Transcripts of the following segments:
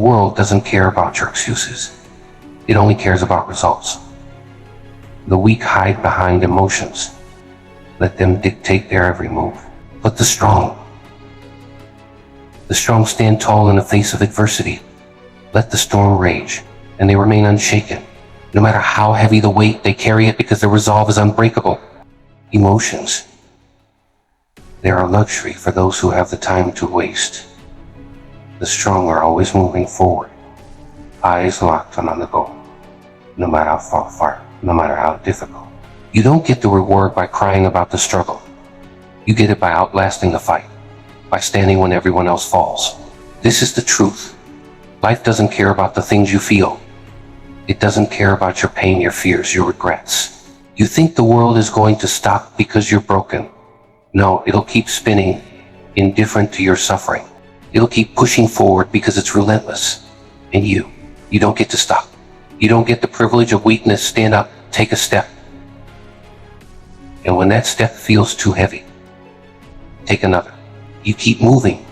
world doesn't care about your excuses. It only cares about results. The weak hide behind emotions. Let them dictate their every move. But the strong stand tall in the face of adversity. Let the storm rage, and they remain unshaken. No matter how heavy the weight, they carry it because their resolve is unbreakable. Emotions. They are a luxury for those who have the time to waste. The strong are always moving forward, eyes locked on the goal, no matter how far, no matter how difficult. You don't get the reward by crying about the struggle. You get it by outlasting the fight, by standing when everyone else falls. This is the truth. Life doesn't care about the things you feel. It doesn't care about your pain, your fears, your regrets. You think the world is going to stop because you're broken. No, it'll keep spinning, indifferent to your suffering. It'll keep pushing forward because it's relentless. And you don't get to stop. You don't get the privilege of weakness. Stand up, take a step. And when that step feels too heavy, take another. You keep moving,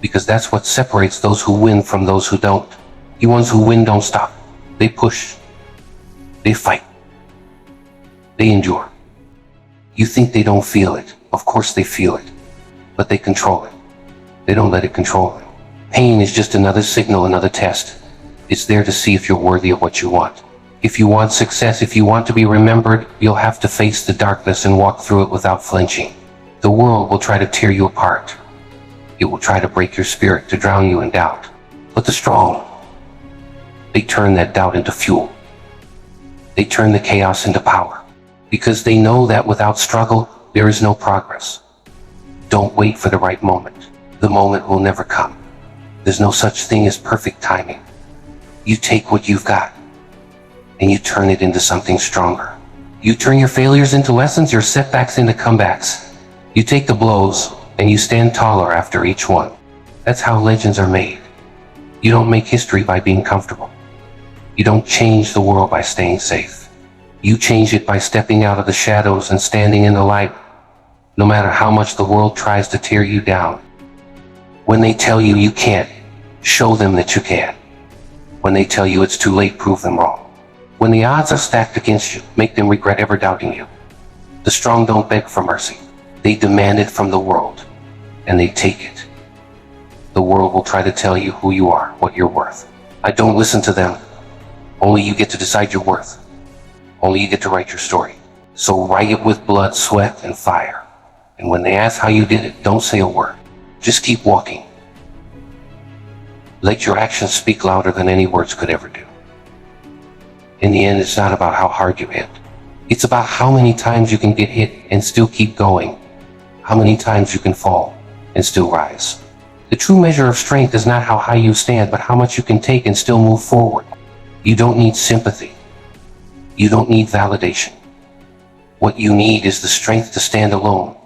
because that's what separates those who win from those who don't. The ones who win don't stop. They push. They fight. They endure. You think they don't feel it. Of course they feel it, but they control it. They don't let it control them. Pain is just another signal, another test. It's there to see if you're worthy of what you want. If you want success, if you want to be remembered, you'll have to face the darkness and walk through it without flinching. The world will try to tear you apart. It will try to break your spirit, to drown you in doubt. But the strong, they turn that doubt into fuel. They turn the chaos into power, because they know that without struggle, there is no progress. Don't wait for the right moment. The moment will never come. There's no such thing as perfect timing. You take what you've got, and you turn it into something stronger. You turn your failures into lessons, your setbacks into comebacks. You take the blows, and you stand taller after each one. That's how legends are made. You don't make history by being comfortable. You don't change the world by staying safe. You change it by stepping out of the shadows and standing in the light, no matter how much the world tries to tear you down. When they tell you you can't, show them that you can. When they tell you it's too late, prove them wrong. When the odds are stacked against you, make them regret ever doubting you. The strong don't beg for mercy. They demand it from the world, and they take it. The world will try to tell you who you are, what you're worth. I don't listen to them. Only you get to decide your worth. Only you get to write your story. So write it with blood, sweat, and fire. And when they ask how you did it, don't say a word. Just keep walking. Let your actions speak louder than any words could ever do. In the end, it's not about how hard you hit. It's about how many times you can get hit and still keep going. How many times you can fall and still rise. The true measure of strength is not how high you stand, but how much you can take and still move forward. You don't need sympathy. You don't need validation. What you need is the strength to stand alone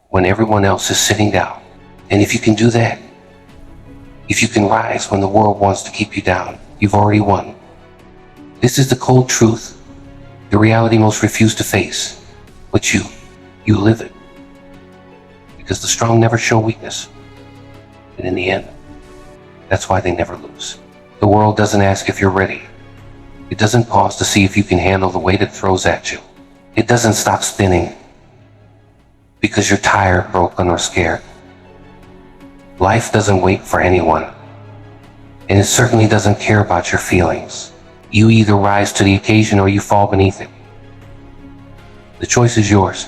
when everyone else is sitting down. And if you can do that, if you can rise when the world wants to keep you down, you've already won. This is the cold truth, the reality most refuse to face. But you live it. Because the strong never show weakness. And in the end, that's why they never lose. The world doesn't ask if you're ready. It doesn't pause to see if you can handle the weight it throws at you. It doesn't stop spinning because you're tired, broken, or scared. Life doesn't wait for anyone, and it certainly doesn't care about your feelings. You either rise to the occasion or you fall beneath it. The choice is yours.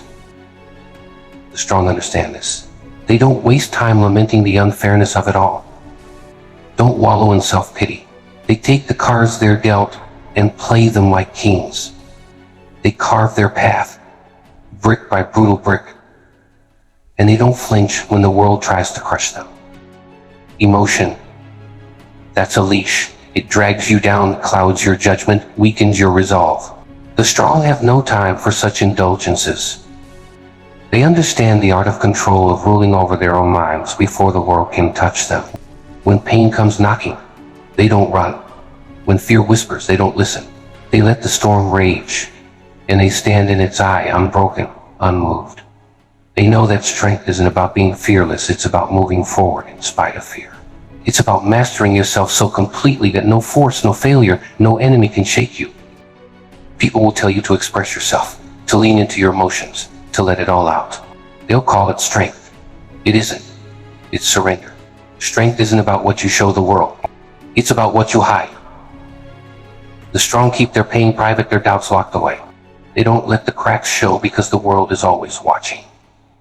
The strong understand this. They don't waste time lamenting the unfairness of it all. Don't wallow in self-pity. They take the cards they're dealt and play them like kings. They carve their path, brick by brutal brick, and they don't flinch when the world tries to crush them. Emotion, that's a leash. It drags you down, clouds your judgment, weakens your resolve. The strong have no time for such indulgences. They understand the art of control, of ruling over their own minds before the world can touch them. When pain comes knocking, they don't run. When fear whispers, they don't listen. They let the storm rage, and they stand in its eye, unbroken, unmoved. They know that strength isn't about being fearless, it's about moving forward in spite of fear. It's about mastering yourself so completely that no force, no failure, no enemy can shake you. People will tell you to express yourself, to lean into your emotions, to let it all out. They'll call it strength. It isn't. It's surrender. Strength isn't about what you show the world. It's about what you hide. The strong keep their pain private, their doubts locked away. They don't let the cracks show because the world is always watching,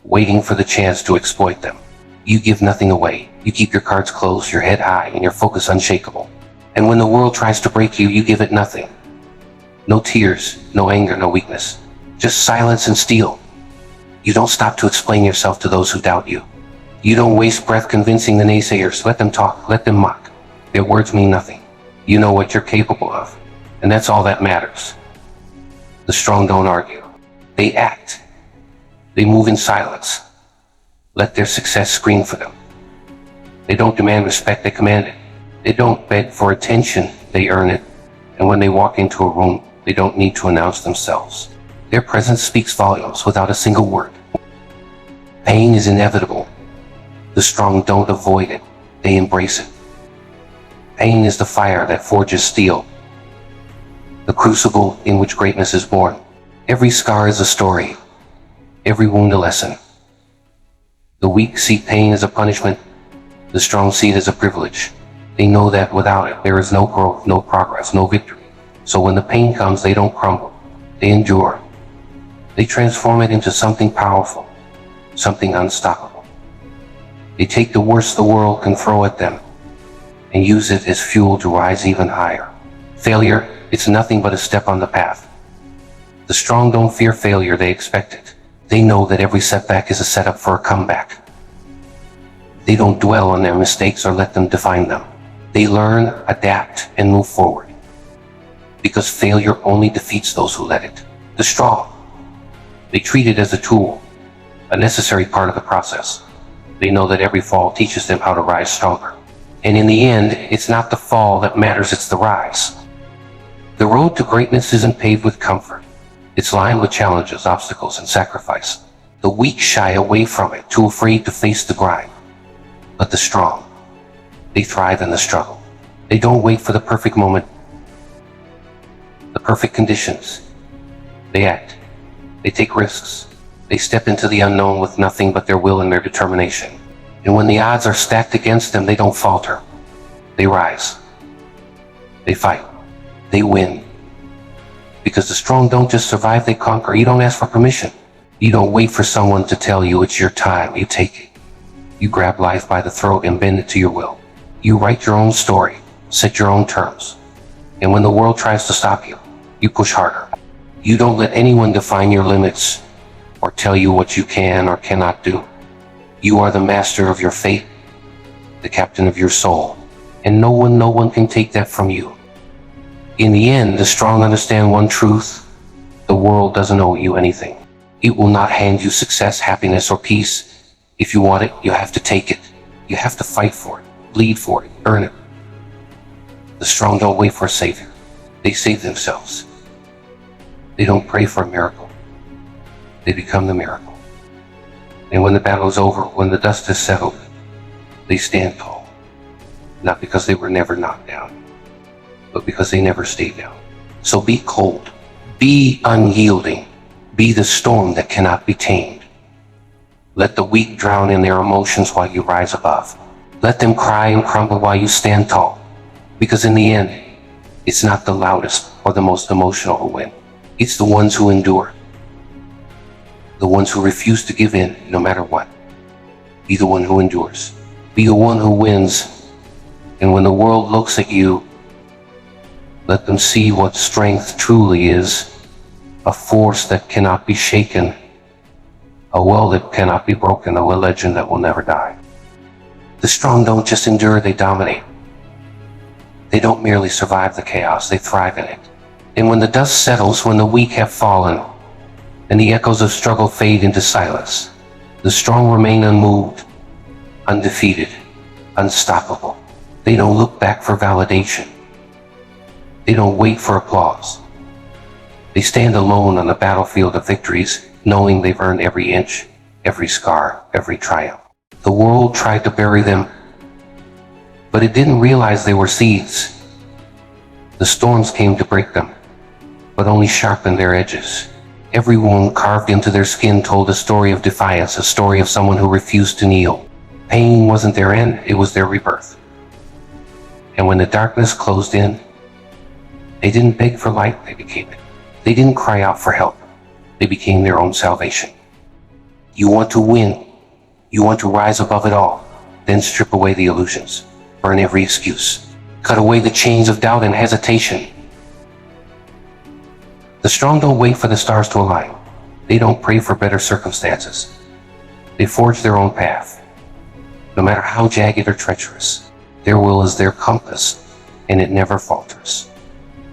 waiting for the chance to exploit them. You give nothing away. You keep your cards close, your head high, and your focus unshakable. And when the world tries to break you, you give it nothing. No tears, no anger, no weakness. Just silence and steel. You don't stop to explain yourself to those who doubt you. You don't waste breath convincing the naysayers. Let them talk, let them mock. Their words mean nothing. You know what you're capable of, and that's all that matters. The strong don't argue. They act. They move in silence. Let their success scream for them. They don't demand respect, they command it. They don't beg for attention, they earn it. And when they walk into a room, they don't need to announce themselves. Their presence speaks volumes without a single word. Pain is inevitable. The strong don't avoid it, they embrace it. Pain is the fire that forges steel, the crucible in which greatness is born. Every scar is a story, every wound a lesson. The weak see pain as a punishment, the strong see it as a privilege. They know that without it, there is no growth, no progress, no victory. So when the pain comes, they don't crumble, they endure. They transform it into something powerful, something unstoppable. They take the worst the world can throw at them and use it as fuel to rise even higher. Failure, it's nothing but a step on the path. The strong don't fear failure, they expect it. They know that every setback is a setup for a comeback. They don't dwell on their mistakes or let them define them. They learn, adapt, and move forward. Because failure only defeats those who let it. The strong, they treat it as a tool, a necessary part of the process. They know that every fall teaches them how to rise stronger. And in the end, it's not the fall that matters, it's the rise. The road to greatness isn't paved with comfort. It's lined with challenges, obstacles, and sacrifice. The weak shy away from it, too afraid to face the grind. But the strong, they thrive in the struggle. They don't wait for the perfect moment, the perfect conditions. They act. They take risks. They step into the unknown with nothing but their will and their determination. And when the odds are stacked against them, they don't falter. They rise. They fight. They win. Because the strong don't just survive, they conquer. You don't ask for permission. You don't wait for someone to tell you it's your time. You take it. You grab life by the throat and bend it to your will. You write your own story, set your own terms. And when the world tries to stop you, you push harder. You don't let anyone define your limits or tell you what you can or cannot do. You are the master of your fate, the captain of your soul, and no one can take that from you. In the end, the strong understand one truth: the world doesn't owe you anything. It will not hand you success, happiness, or peace. If you want it, you have to take it. You have to fight for it, bleed for it, earn it. The strong don't wait for a savior. They save themselves. They don't pray for a miracle. They become the miracle. And when the battle is over, when the dust has settled, they stand tall. Not because they were never knocked down, but because they never stayed down. So be cold, be unyielding, be the storm that cannot be tamed. Let the weak drown in their emotions while you rise above. Let them cry and crumble while you stand tall. Because in the end, it's not the loudest or the most emotional who win. It's the ones who endure. The ones who refuse to give in no matter what. Be the one who endures. Be the one who wins. And when the world looks at you, let them see what strength truly is. A force that cannot be shaken. A will that cannot be broken. A legend that will never die. The strong don't just endure, they dominate. They don't merely survive the chaos, they thrive in it. And when the dust settles, when the weak have fallen, and the echoes of struggle fade into silence, the strong remain unmoved, undefeated, unstoppable. They don't look back for validation. They don't wait for applause. They stand alone on the battlefield of victories, knowing they've earned every inch, every scar, every triumph. The world tried to bury them, But it didn't realize they were seeds. The storms came to break them, but only sharpened their edges. Every wound carved into their skin told a story of defiance, a story of someone who refused to kneel. Pain wasn't their end, it was their rebirth. And when the darkness closed in, they didn't beg for light, they became it. They didn't cry out for help, they became their own salvation. You want to win, you want to rise above it all, then strip away the illusions, burn every excuse, cut away the chains of doubt and hesitation. The strong don't wait for the stars to align. They don't pray for better circumstances. They forge their own path. No matter how jagged or treacherous, their will is their compass, and it never falters.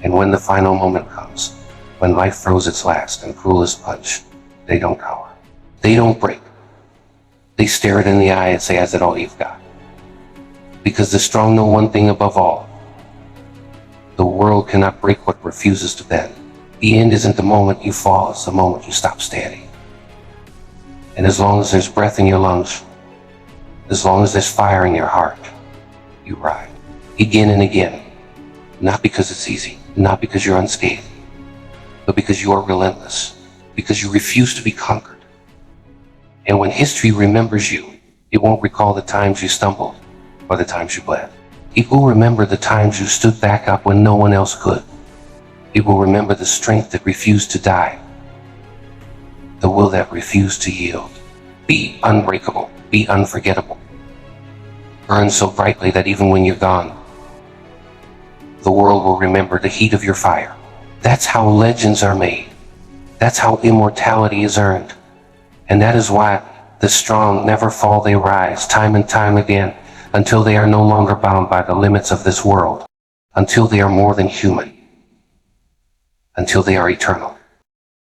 And when the final moment comes, when life throws its last and cruelest punch, they don't cower. They don't break. They stare it in the eye and say, "Is it all you've got?" Because the strong know one thing above all. The world cannot break what refuses to bend. The end isn't the moment you fall, it's the moment you stop standing. And as long as there's breath in your lungs, as long as there's fire in your heart, you ride. Again and again. Not because it's easy, not because you're unscathed, but because you are relentless, because you refuse to be conquered. And when history remembers you, it won't recall the times you stumbled or the times you bled. It will remember the times you stood back up when no one else could. It will remember the strength that refused to die, the will that refused to yield. Be unbreakable, be unforgettable. Burn so brightly that even when you're gone, the world will remember the heat of your fire. That's how legends are made. That's how immortality is earned. And that is why the strong never fall, they rise time and time again until they are no longer bound by the limits of this world, until they are more than human, until they are eternal.